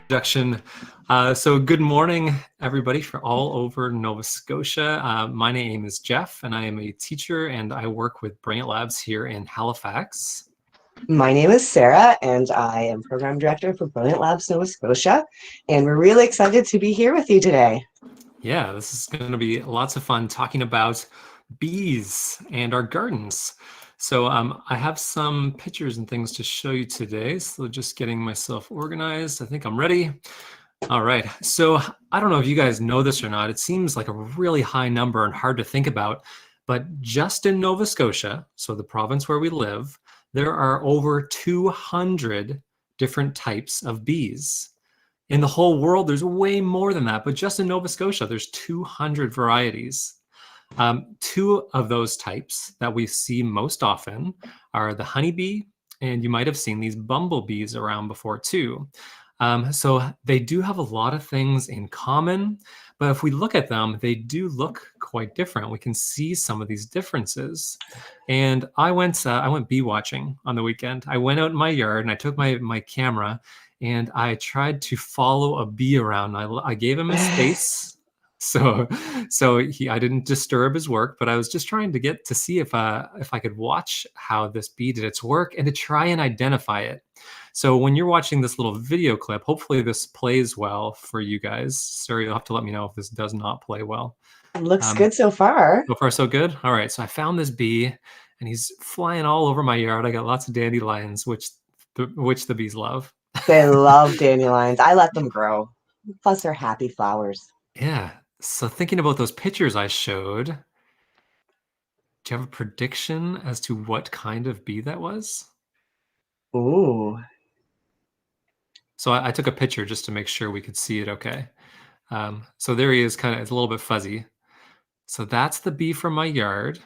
introduction. So good morning, everybody from all over Nova Scotia. My name is Jeff, and I am a teacher, and I work with Brilliant Labs here in Halifax. My name is Sarah, and I am Program Director for Brilliant Labs Nova Scotia, and we're really excited to be here with you today. Yeah, this is going to be lots of fun talking about bees and our gardens. So I have some pictures and things to show you today. So just getting myself organized. I think I'm ready. All right. So I don't know if you guys know this or not. It seems like a really high number and hard to think about. But just in Nova Scotia, so the province where we live, there are over 200 different types of bees. In the whole world, there's way more than that. But just in Nova Scotia, there's 200 varieties. Two of those types that we see most often are the honeybee, and you might have seen these bumblebees around before too. So they do have a lot of things in common, but if we look at them, they do look quite different. We can see some of these differences. And I went bee watching on the weekend. I went out in my yard and I took my camera and I tried to follow a bee around. I gave him a space. So I didn't disturb his work, but I was just trying to get to see if I could watch how this bee did its work and to try and identify it. So when you're watching this little video clip, hopefully this plays well for you guys. Sorry, you'll have to let me know if this does not play well. It looks good so far. So far, so good. All right, so I found this bee, and he's flying all over my yard. I got lots of dandelions, which the bees love. They love dandelions. I let them grow. Plus, they're happy flowers. Yeah. So thinking about those pictures I showed, do you have a prediction as to what kind of bee that was? Ooh. So I took a picture just to make sure we could see it okay. So there he is, it's a little bit fuzzy. So that's the bee from my yard.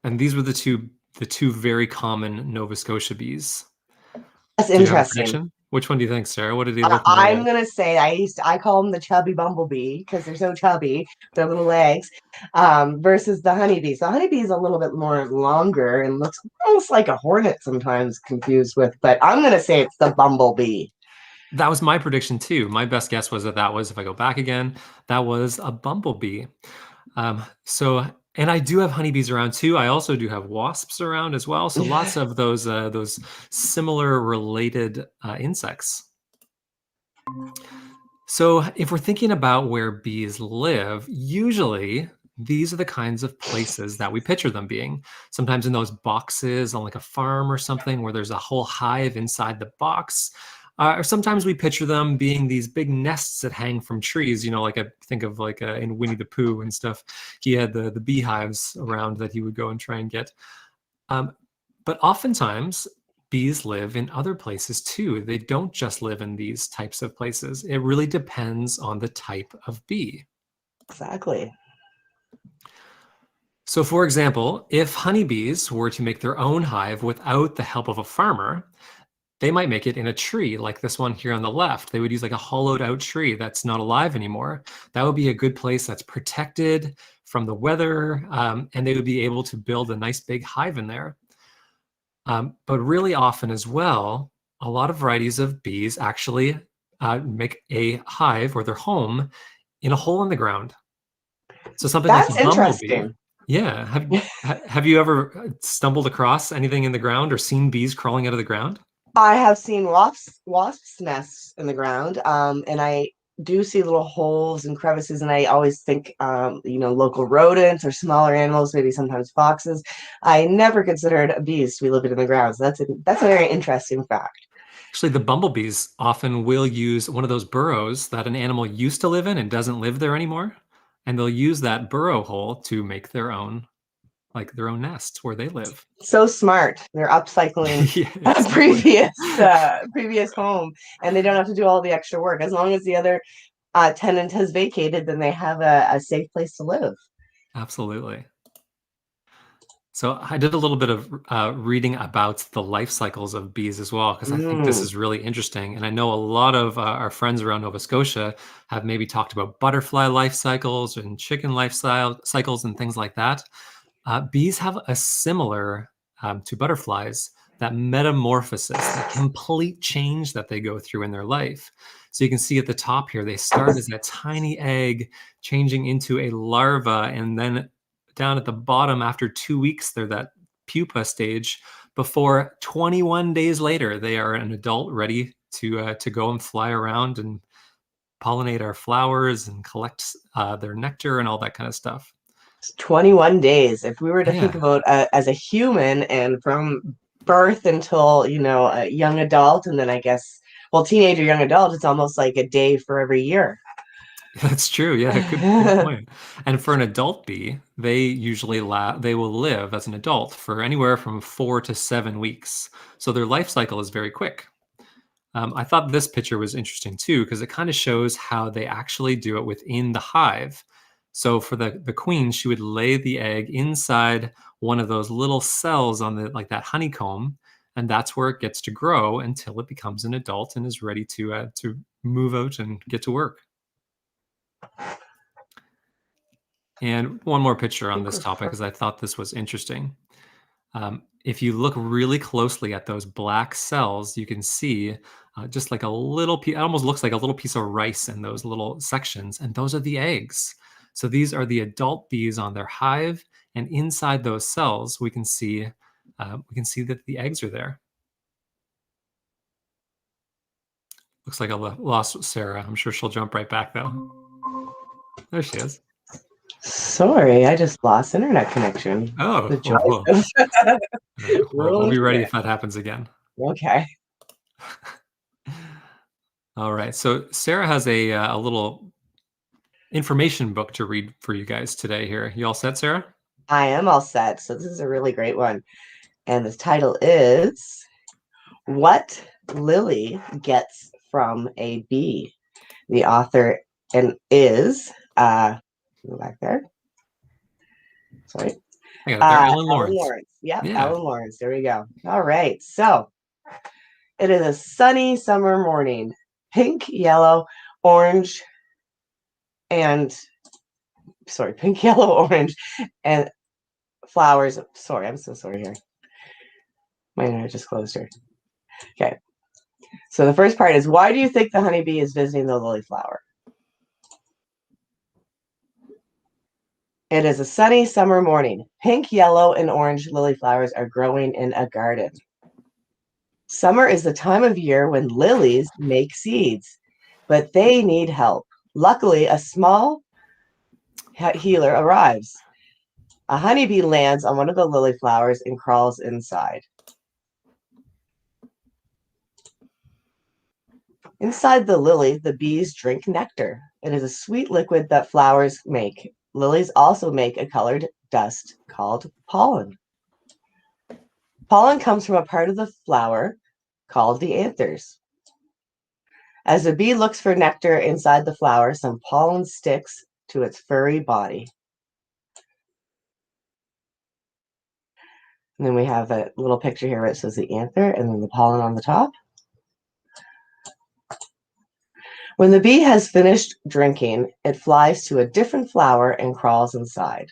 And these were the two very common Nova Scotia bees. That's interesting. Which one do you think, Sarah? What did he look more I'm like? gonna say I call them the chubby bumblebee because they're so chubby, their little legs, versus the honeybees. The honeybee is a little bit more longer and looks almost like a hornet sometimes confused with, but I'm gonna say it's the bumblebee. That was my prediction too. My best guess was that was, if I go back again, that was a bumblebee. And I do have honeybees around too. I also do have wasps around as well. So lots of those similar related insects. So if we're thinking about where bees live, usually these are the kinds of places that we picture them being. Sometimes in those boxes on like a farm or something where there's a whole hive inside the box. Or sometimes we picture them being these big nests that hang from trees, like I think of like in Winnie the Pooh and stuff. He had the beehives around that he would go and try and get. But oftentimes bees live in other places too. They don't just live in these types of places. It really depends on the type of bee. Exactly. So for example, if honeybees were to make their own hive without the help of a farmer, they might make it in a tree like this one here on the left. They would use like a hollowed out tree that's not alive anymore. That would be a good place that's protected from the weather, and they would be able to build a nice big hive in there. But really often as well, a lot of varieties of bees actually make a hive or their home in a hole in the ground. So something That's like a bumblebee. interesting. Yeah. Have you ever stumbled across anything in the ground or seen bees crawling out of the ground? I have seen wasps nests in the ground, and I do see little holes and crevices, and I always think, local rodents or smaller animals, maybe sometimes foxes. I never considered bees to be living in the ground. So that's a very interesting fact. Actually, the bumblebees often will use one of those burrows that an animal used to live in and doesn't live there anymore. And they'll use that burrow hole to make their own nests where they live. So smart. They're upcycling Yeah, a exactly. previous home, and they don't have to do all the extra work. As long as the other tenant has vacated, then they have a safe place to live. Absolutely. So I did a little bit of reading about the life cycles of bees as well, because I think this is really interesting. And I know a lot of our friends around Nova Scotia have maybe talked about butterfly life cycles and chicken cycles and things like that. Bees have a similar to butterflies, that metamorphosis, that complete change that they go through in their life. So you can see at the top here, they start as that tiny egg changing into a larva, and then down at the bottom, after 2 weeks, they're that pupa stage, before 21 days later, they are an adult ready to go and fly around and pollinate our flowers and collect their nectar and all that kind of stuff. 21 days. If we were to think Yeah, about as a human and from birth until, a young adult, and then I guess, well, teenager, young adult, it's almost like a day for every year. that's true. Yeah, good point. And for an adult bee, they usually they will live as an adult for anywhere from 4 to 7 weeks. So their life cycle is very quick. I thought this picture was interesting too, because it kind of shows how they actually do it within the hive. So for the queen, she would lay the egg inside one of those little cells on the like that honeycomb, and that's where it gets to grow until it becomes an adult and is ready to move out and get to work. And one more picture on this topic, because I thought this was interesting. If you look really closely at those black cells, you can see just like a little piece, it almost looks like a little piece of rice in those little sections, and those are the eggs. So these are the adult bees on their hive, and inside those cells, we can see that the eggs are there. Looks like I lost Sarah. I'm sure she'll jump right back though. There she is. Sorry, I just lost internet connection. Oh, The oh, joys whoa. of Well, we'll rural be ready internet. if that happens again. Okay. All right. So Sarah has a little information book to read for you guys today here. You all set, Sarah? I am all set. So this is a really great one. And the title is What Lily Gets from a Bee. The author is go back there. Sorry. I got it there. Ellen Ellen Lawrence. Lawrence. Yep, Yeah. Ellen Lawrence. There we go. All right. So it is a sunny summer morning. Pink, yellow, orange, and pink, yellow, orange, and flowers. Sorry, I'm so sorry here. My internet just closed here. Okay. So the first part is, why do you think the honeybee is visiting the lily flower? It is a sunny summer morning. Pink, yellow, and orange lily flowers are growing in a garden. Summer is the time of year when lilies make seeds, but they need help. Luckily, a small healer arrives. A honeybee lands on one of the lily flowers and crawls inside. Inside the lily, the bees drink nectar. It is a sweet liquid that flowers make. Lilies also make a colored dust called pollen. Pollen comes from a part of the flower called the anthers. As the bee looks for nectar inside the flower, some pollen sticks to its furry body. And then we have a little picture here where it says the anther and then the pollen on the top. When the bee has finished drinking, it flies to a different flower and crawls inside.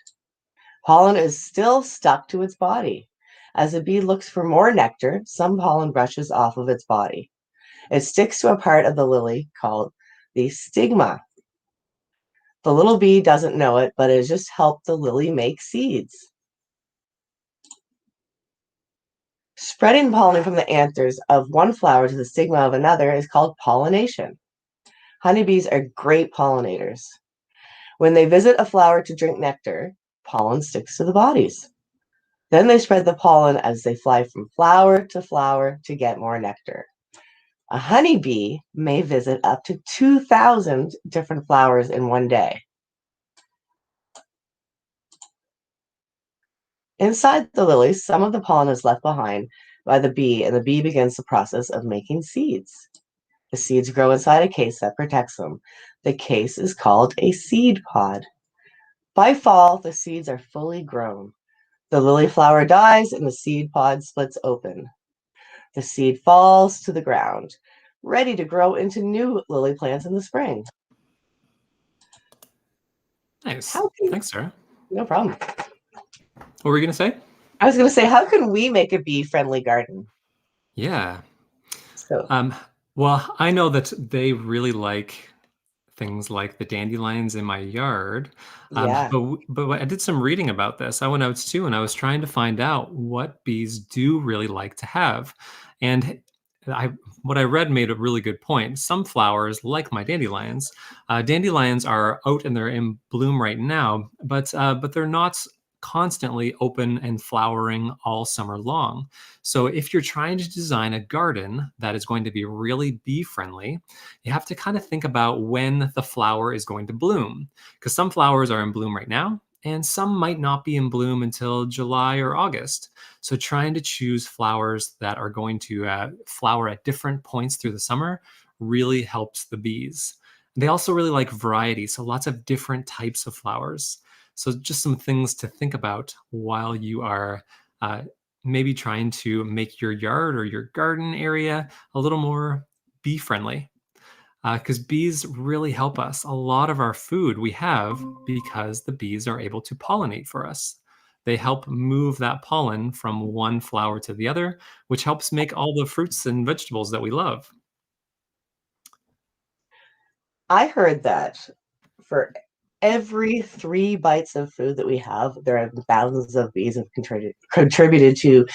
Pollen is still stuck to its body. As the bee looks for more nectar, some pollen brushes off of its body. It sticks to a part of the lily called the stigma. The little bee doesn't know it, but it has just helped the lily make seeds. Spreading pollen from the anthers of one flower to the stigma of another is called pollination. Honeybees are great pollinators. When they visit a flower to drink nectar, pollen sticks to the bodies. Then they spread the pollen as they fly from flower to get more nectar. A honeybee may visit up to 2,000 different flowers in one day. Inside the lilies, some of the pollen is left behind by the bee, and the bee begins the process of making seeds. The seeds grow inside a case that protects them. The case is called a seed pod. By fall, the seeds are fully grown. The lily flower dies and the seed pod splits open. The seed falls to the ground, ready to grow into new lily plants in the spring. Nice. How can... Thanks, Sarah. No problem. What were you going to say? I was going to say, how can we make a bee-friendly garden? Yeah. So, Um, well, I know that they really like things like the dandelions in my yard. yeah. But I did some reading about this. I went out too, and I was trying to find out what bees do really like to have. And I, what I read made a really good point. Some flowers, like my dandelions are out and they're in bloom right now, but they're not constantly open and flowering all summer long. So if you're trying to design a garden that is going to be really bee friendly, you have to kind of think about when the flower is going to bloom, because some flowers are in bloom right now and some might not be in bloom until July or August. So trying to choose flowers that are going to flower at different points through the summer really helps the bees. They also really like variety, so lots of different types of flowers. So just some things to think about while you are uh, maybe trying to make your yard or your garden area a little more bee friendly, because bees really help us. A lot of our food we have because the bees are able to pollinate for us. They help move that pollen from one flower to the other, which helps make all the fruits and vegetables that we love. I heard that for every 3 bites of food that we have, there are thousands of bees have contributed to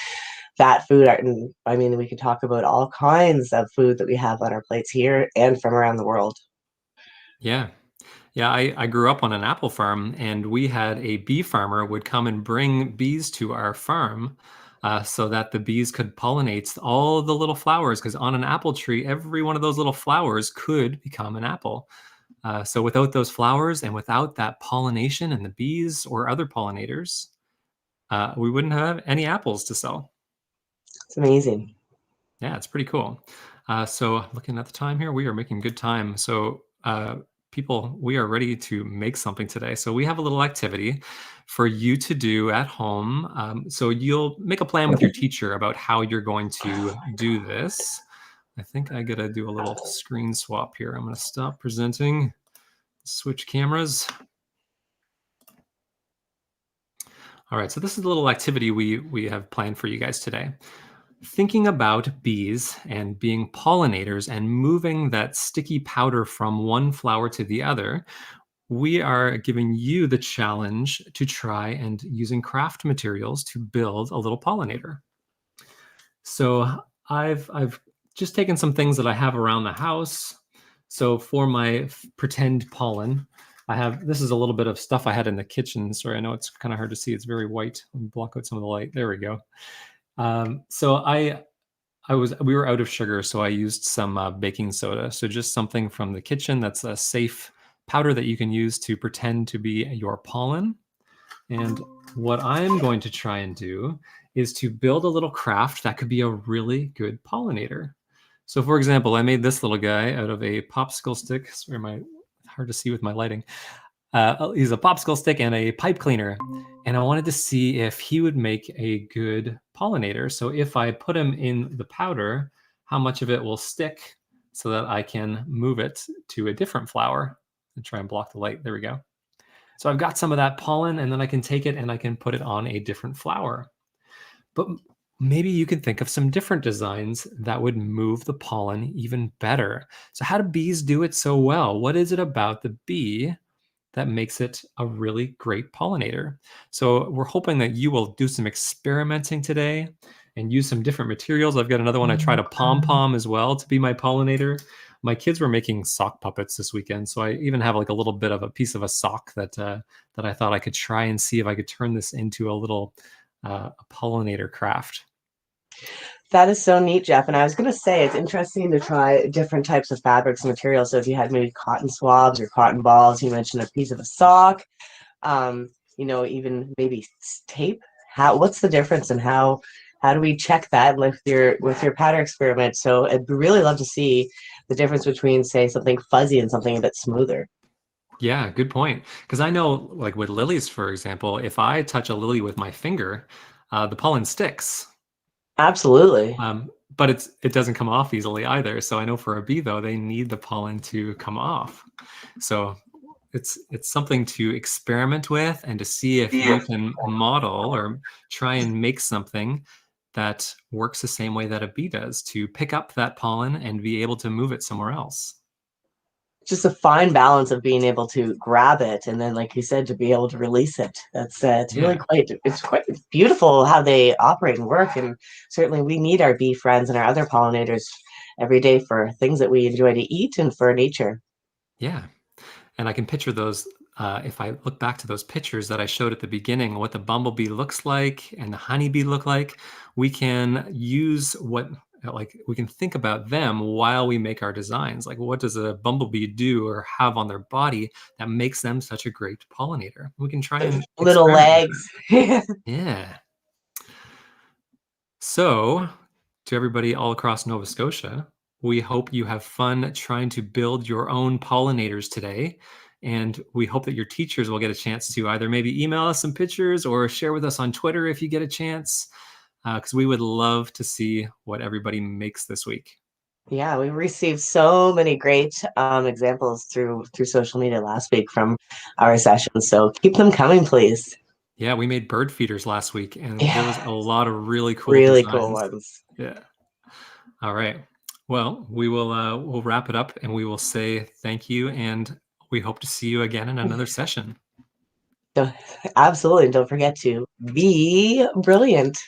that food. And I mean, we could talk about all kinds of food that we have on our plates here and from around the world. Yeah. Yeah, I grew up on an apple farm, and we had a bee farmer would come and bring bees to our farm so that the bees could pollinate all the little flowers. Because on an apple tree, every one of those little flowers could become an apple. So without those flowers and without that pollination and the bees or other pollinators, we wouldn't have any apples to sell. It's amazing. Yeah, it's pretty cool. So looking at the time here, we are making good time. So people, we are ready to make something today. So we have a little activity for you to do at home. So you'll make a plan with your teacher about how you're going to do this. I think I gotta do a little screen swap here. I'm gonna stop presenting, switch cameras. All right, so this is a little activity we have planned for you guys today. Thinking about bees and being pollinators and moving that sticky powder from one flower to the other, we are giving you the challenge to try and using craft materials to build a little pollinator. So I've just taken some things that I have around the house. So for my pretend pollen, I have, this is a little bit of stuff I had in the kitchen. Sorry, I know it's kind of hard to see. It's very white. Let me block out some of the light. There we go. So we were out of sugar, so I used some baking soda. So just something from the kitchen that's a safe powder that you can use to pretend to be your pollen. And what I'm going to try and do is to build a little craft that could be a really good pollinator. So for example, I made this little guy out of a popsicle stick. Sorry, hard to see with my lighting. He's a popsicle stick and a pipe cleaner. And I wanted to see if he would make a good pollinator. So if I put him in the powder, how much of it will stick so that I can move it to a different flower and try and block the light. There we go. So I've got some of that pollen, and then I can take it and I can put it on a different flower. But maybe you can think of some different designs that would move the pollen even better. So how do bees do it so well? What is it about the bee that makes it a really great pollinator? So we're hoping that you will do some experimenting today and use some different materials. I've got another one. I tried a pom-pom as well to be my pollinator. My kids were making sock puppets this weekend, so I even have like a little bit of a piece of a sock that I thought I could try and see if I could turn this into a little a pollinator craft. That is so neat, Jeff. And I was going to say, it's interesting to try different types of fabrics and materials. So if you had maybe cotton swabs or cotton balls, you mentioned a piece of a sock, even maybe tape. What's the difference and how do we check that with your pattern experiment? So I'd really love to see the difference between, say, something fuzzy and something a bit smoother. Yeah, good point. Because I know, like with lilies, for example, if I touch a lily with my finger, the pollen sticks. Absolutely. But it doesn't come off easily either. So I know for a bee, though, they need the pollen to come off. So it's something to experiment with and to see if you can model or try and make something that works the same way that a bee does, to pick up that pollen and be able to move it somewhere else. Just a fine balance of being able to grab it and then, like you said, to be able to release it. That's it's really Yeah. quite beautiful how they operate and work. And certainly we need our bee friends and our other pollinators every day for things that we enjoy to eat and for nature. Yeah. And I can picture those, if I look back to those pictures that I showed at the beginning, what the bumblebee looks like and the honeybee look like, we can use like we can think about them while we make our designs. Like, what does a bumblebee do or have on their body that makes them such a great pollinator? We can try and Little experiment with legs. that. Yeah. So, to everybody all across Nova Scotia, we hope you have fun trying to build your own pollinators today. And we hope that your teachers will get a chance to either maybe email us some pictures or share with us on Twitter if you get a chance, because we would love to see what everybody makes this week. Yeah, we received so many great examples through social media last week from our sessions. So keep them coming, please. Yeah, we made bird feeders last week, and there was Yeah, a lot of really cool really cool designs. ones. Yeah. All right. Well, we'll wrap it up and we will say thank you, and we hope to see you again in another session. So, absolutely. Don't forget to be brilliant.